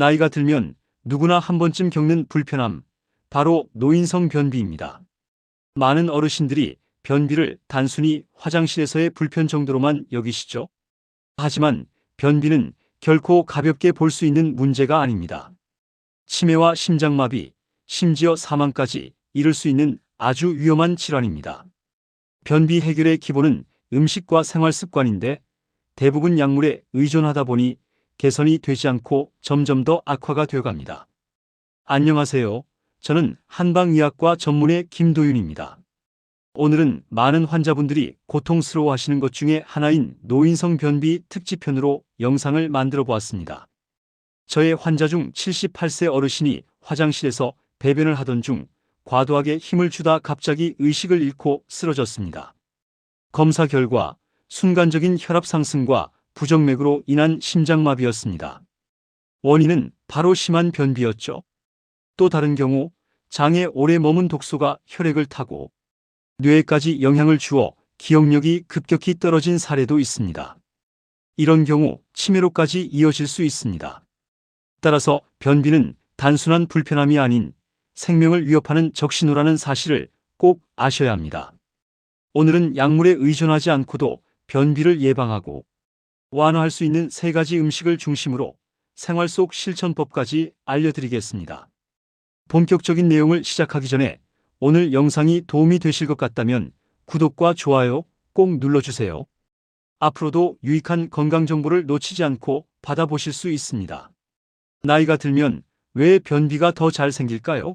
나이가 들면 누구나 한 번쯤 겪는 불편함, 바로 노인성 변비입니다. 많은 어르신들이 변비를 단순히 화장실에서의 불편 정도로만 여기시죠. 하지만 변비는 결코 가볍게 볼 수 있는 문제가 아닙니다. 치매와 심장마비, 심지어 사망까지 이를 수 있는 아주 위험한 질환입니다. 변비 해결의 기본은 음식과 생활 습관인데 대부분 약물에 의존하다 보니 개선이 되지 않고 점점 더 악화가 되어갑니다. 안녕하세요. 저는 한방의학과 전문의 김도윤입니다. 오늘은 많은 환자분들이 고통스러워하시는 것 중에 하나인 노인성 변비 특집편으로 영상을 만들어 보았습니다. 저의 환자 중 78세 어르신이 화장실에서 배변을 하던 중 과도하게 힘을 주다 갑자기 의식을 잃고 쓰러졌습니다. 검사 결과 순간적인 혈압 상승과 부정맥으로 인한 심장마비였습니다. 원인은 바로 심한 변비였죠. 또 다른 경우 장에 오래 머문 독소가 혈액을 타고 뇌에까지 영향을 주어 기억력이 급격히 떨어진 사례도 있습니다. 이런 경우 치매로까지 이어질 수 있습니다. 따라서 변비는 단순한 불편함이 아닌 생명을 위협하는 적신호라는 사실을 꼭 아셔야 합니다. 오늘은 약물에 의존하지 않고도 변비를 예방하고 완화할 수 있는 3가지 음식을 중심으로 생활 속 실천법까지 알려드리겠습니다. 본격적인 내용을 시작하기 전에 오늘 영상이 도움이 되실 것 같다면 구독과 좋아요 꼭 눌러주세요. 앞으로도 유익한 건강 정보를 놓치지 않고 받아보실 수 있습니다. 나이가 들면 왜 변비가 더 잘 생길까요?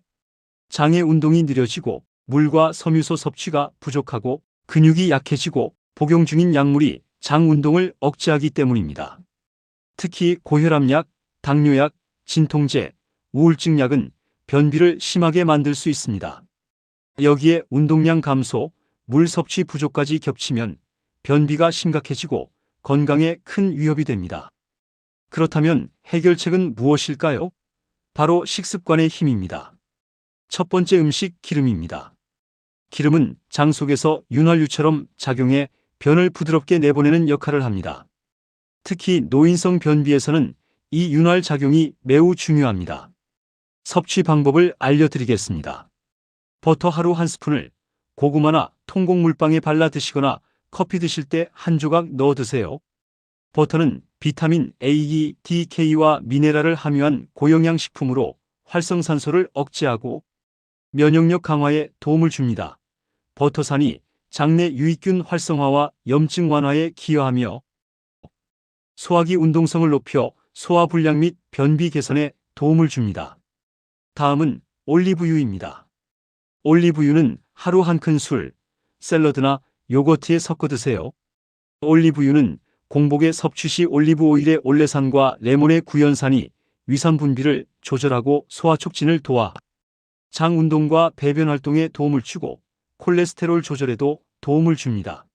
장의 운동이 느려지고 물과 섬유소 섭취가 부족하고 근육이 약해지고 복용 중인 약물이 장 운동을 억제하기 때문입니다. 특히 고혈압약, 당뇨약, 진통제, 우울증약은 변비를 심하게 만들 수 있습니다. 여기에 운동량 감소, 물 섭취 부족까지 겹치면 변비가 심각해지고 건강에 큰 위협이 됩니다. 그렇다면 해결책은 무엇일까요? 바로 식습관의 힘입니다. 첫 번째 음식 기름입니다. 기름은 장 속에서 윤활유처럼 작용해 변을 부드럽게 내보내는 역할을 합니다. 특히 노인성 변비에서는 이 윤활 작용이 매우 중요합니다. 섭취 방법을 알려드리겠습니다. 버터 하루 한 스푼을 고구마나 통곡물빵에 발라 드시거나 커피 드실 때 한 조각 넣어 드세요. 버터는 비타민 A, D, K와 미네랄을 함유한 고영양 식품으로 활성산소를 억제하고 면역력 강화에 도움을 줍니다. 버터산이 장내 유익균 활성화와 염증 완화에 기여하며 소화기 운동성을 높여 소화불량 및 변비 개선에 도움을 줍니다. 다음은 올리브유입니다. 올리브유는 하루 한 큰술, 샐러드나 요거트에 섞어 드세요. 올리브유는 공복에 섭취 시 올리브 오일의 올레산과 레몬의 구연산이 위산 분비를 조절하고 소화 촉진을 도와 장 운동과 배변 활동에 도움을 주고 콜레스테롤 조절에도 도움을 줍니다.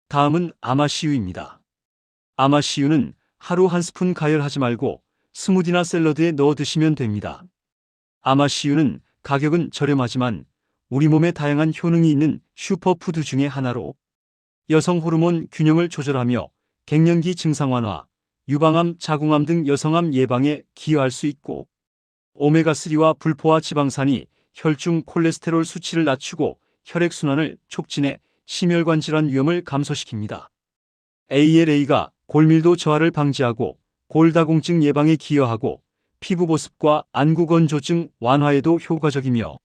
다음은 아마씨유입니다. 아마씨유는 하루 한 스푼 가열하지 말고 스무디나 샐러드에 넣어 드시면 됩니다. 아마씨유는 가격은 저렴하지만 우리 몸에 다양한 효능이 있는 슈퍼푸드 중의 하나로 여성 호르몬 균형을 조절하며 갱년기 증상 완화, 유방암, 자궁암 등 여성암 예방에 기여할 수 있고 오메가3와 불포화 지방산이 혈중 콜레스테롤 수치를 낮추고 혈액순환을 촉진해 심혈관 질환 위험을 감소시킵니다. ALA가 골밀도 저하를 방지하고 골다공증 예방에 기여하고 피부 보습과 안구 건조증 완화에도 효과적이며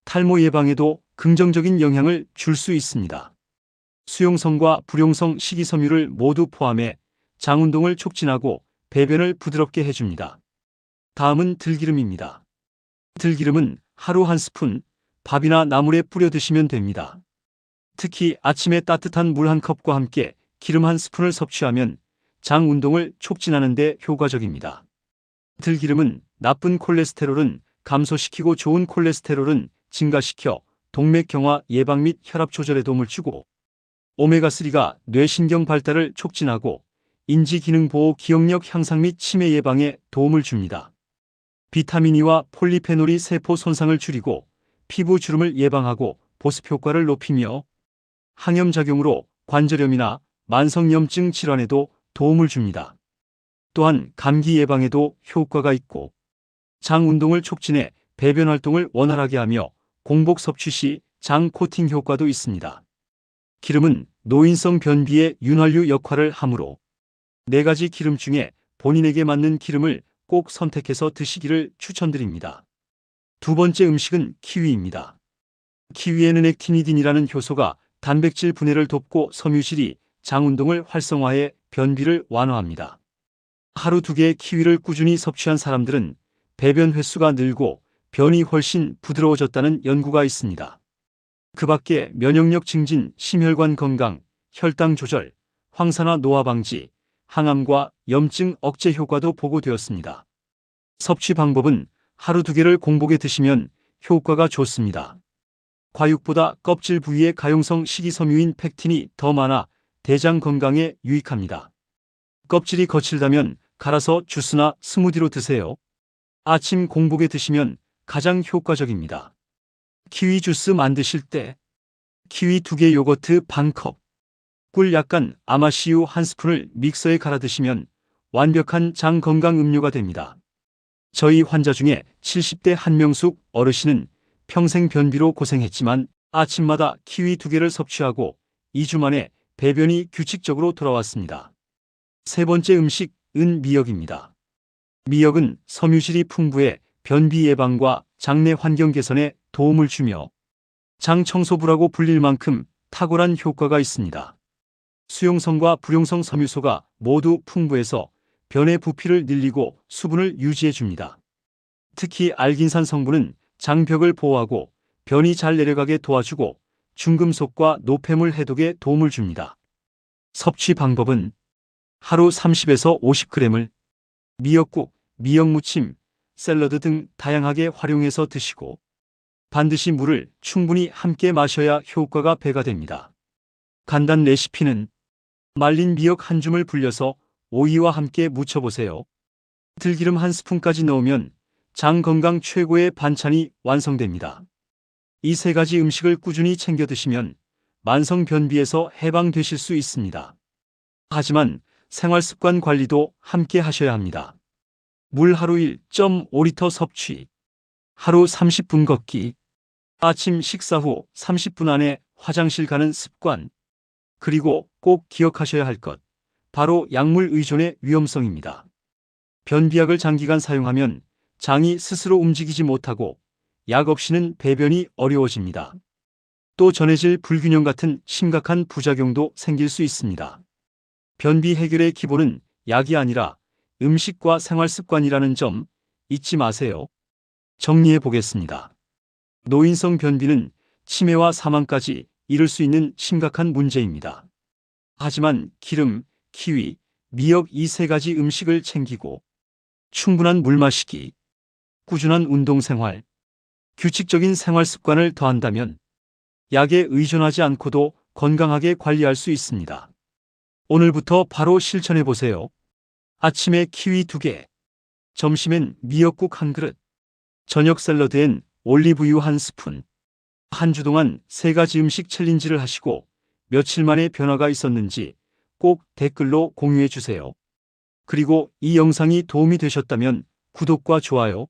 탈모 예방에도 긍정적인 영향을 줄 수 있습니다. 수용성과 불용성 식이섬유를 모두 포함해 장 운동을 촉진하고 배변을 부드럽게 해줍니다. 다음은 들기름입니다. 들기름은 하루 한 스푼, 밥이나 나물에 뿌려 드시면 됩니다. 특히 아침에 따뜻한 물 한 컵과 함께 기름 한 스푼을 섭취하면 장 운동을 촉진하는 데 효과적입니다. 들기름은 나쁜 콜레스테롤은 감소시키고 좋은 콜레스테롤은 증가시켜 동맥경화 예방 및 혈압 조절에 도움을 주고 오메가3가 뇌신경 발달을 촉진하고 인지 기능 보호, 기억력 향상 및 치매 예방에 도움을 줍니다. 비타민 E와 폴리페놀이 세포 손상을 줄이고 피부 주름을 예방하고 보습 효과를 높이며 항염작용으로 관절염이나 만성염증 질환에도 도움을 줍니다. 또한 감기 예방에도 효과가 있고 장 운동을 촉진해 배변 활동을 원활하게 하며 공복 섭취 시 장 코팅 효과도 있습니다. 기름은 노인성 변비의 윤활유 역할을 하므로 4가지 기름 중에 본인에게 맞는 기름을 꼭 선택해서 드시기를 추천드립니다. 두 번째 음식은 키위입니다. 키위에는 액티니딘이라는 효소가 단백질 분해를 돕고 섬유질이 장 운동을 활성화해 변비를 완화합니다. 하루 2개의 키위를 꾸준히 섭취한 사람들은 배변 횟수가 늘고 변이 훨씬 부드러워졌다는 연구가 있습니다. 그 밖에 면역력 증진, 심혈관 건강, 혈당 조절, 황산화 노화 방지, 항암과 염증 억제 효과도 보고되었습니다. 섭취 방법은 하루 2개를 공복에 드시면 효과가 좋습니다. 과육보다 껍질 부위에 가용성 식이섬유인 팩틴이 더 많아 대장 건강에 유익합니다. 껍질이 거칠다면 갈아서 주스나 스무디로 드세요. 아침 공복에 드시면 가장 효과적입니다. 키위 주스 만드실 때 키위 2개, 요거트 반컵, 꿀 약간, 아마씨유 1스푼을 믹서에 갈아 드시면 완벽한 장 건강 음료가 됩니다. 저희 환자 중에 70대 한명숙 어르신은 평생 변비로 고생했지만 아침마다 키위 2개를 섭취하고 2주 만에 배변이 규칙적으로 돌아왔습니다. 세 번째 음식은 미역입니다. 미역은 섬유질이 풍부해 변비 예방과 장내 환경 개선에 도움을 주며 장 청소부라고 불릴 만큼 탁월한 효과가 있습니다. 수용성과 불용성 섬유소가 모두 풍부해서 변의 부피를 늘리고 수분을 유지해 줍니다. 특히 알긴산 성분은 장벽을 보호하고 변이 잘 내려가게 도와주고 중금속과 노폐물 해독에 도움을 줍니다. 섭취 방법은 하루 30에서 50g을 미역국, 미역무침, 샐러드 등 다양하게 활용해서 드시고 반드시 물을 충분히 함께 마셔야 효과가 배가 됩니다. 간단 레시피는 말린 미역 한 줌을 불려서 오이와 함께 무쳐보세요. 들기름 1스푼까지 넣으면 장 건강 최고의 반찬이 완성됩니다. 이 3가지 음식을 꾸준히 챙겨 드시면 만성 변비에서 해방되실 수 있습니다. 하지만 생활습관 관리도 함께 하셔야 합니다. 물 하루 1.5리터 섭취, 하루 30분 걷기, 아침 식사 후 30분 안에 화장실 가는 습관, 그리고 꼭 기억하셔야 할 것, 바로 약물 의존의 위험성입니다. 변비약을 장기간 사용하면 장이 스스로 움직이지 못하고 약 없이는 배변이 어려워집니다. 또 전해질 불균형 같은 심각한 부작용도 생길 수 있습니다. 변비 해결의 기본은 약이 아니라 음식과 생활습관이라는 점 잊지 마세요. 정리해 보겠습니다. 노인성 변비는 치매와 사망까지 이를 수 있는 심각한 문제입니다. 하지만 기름, 키위, 미역 이 3가지 음식을 챙기고 충분한 물 마시기, 꾸준한 운동생활, 규칙적인 생활습관을 더한다면 약에 의존하지 않고도 건강하게 관리할 수 있습니다. 오늘부터 바로 실천해 보세요. 아침에 키위 2개, 점심엔 미역국 1그릇, 저녁 샐러드엔 올리브유 1스푼. 한 주 동안 3가지 음식 챌린지를 하시고 며칠 만에 변화가 있었는지 꼭 댓글로 공유해 주세요. 그리고 이 영상이 도움이 되셨다면 구독과 좋아요,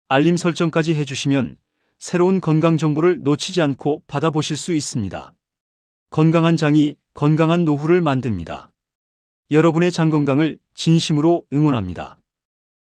알림 설정까지 해주시면 새로운 건강 정보를 놓치지 않고 받아보실 수 있습니다. 건강한 장이 건강한 노후를 만듭니다. 여러분의 장 건강을 진심으로 응원합니다.